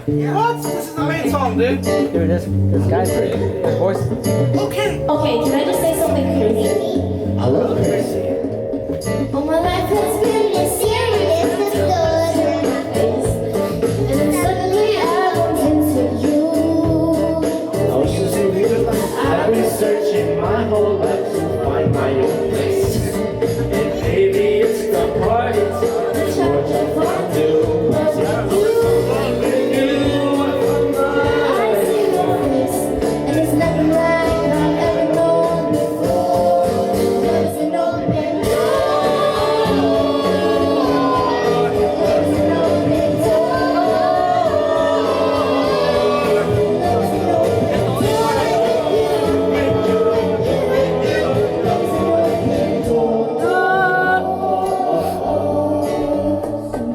What? This is the main song, dude. Dude, this guy's great. His voice. Okay. Okay, can I just say something crazy? I love Chrissy. Oh, my life has been mysterious and stars in my face. And then suddenly I bumped into you. I was just thinking, I've been searching my whole life to find my own place. And maybe it's the party time. That's what you want to do. And it's nothing like I've ever known before. There's an open door. There's an open door. There's an open door.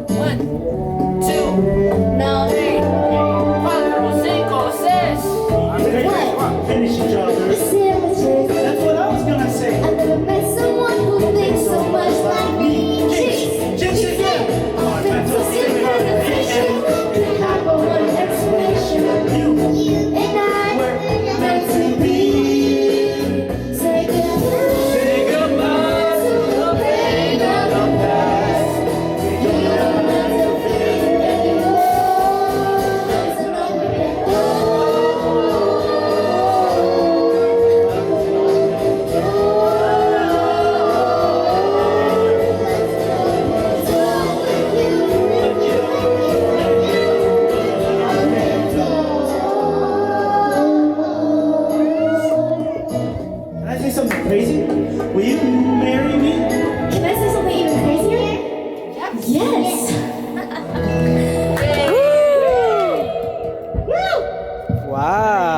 1, 2, now 3, 4, 5, 6. Finish each other. The sandwiches. That's what I was gonna say. I never met someone who thinks so much like me. Jinx again. Mental synchronization. Have a one explanation. You and I were meant to be. Say goodbye. Say goodbye To the pain of the past. You don't have to fear anymore. There's an open Can I say something crazy? Will you marry me? Can I say something even crazier? Yes. Wow.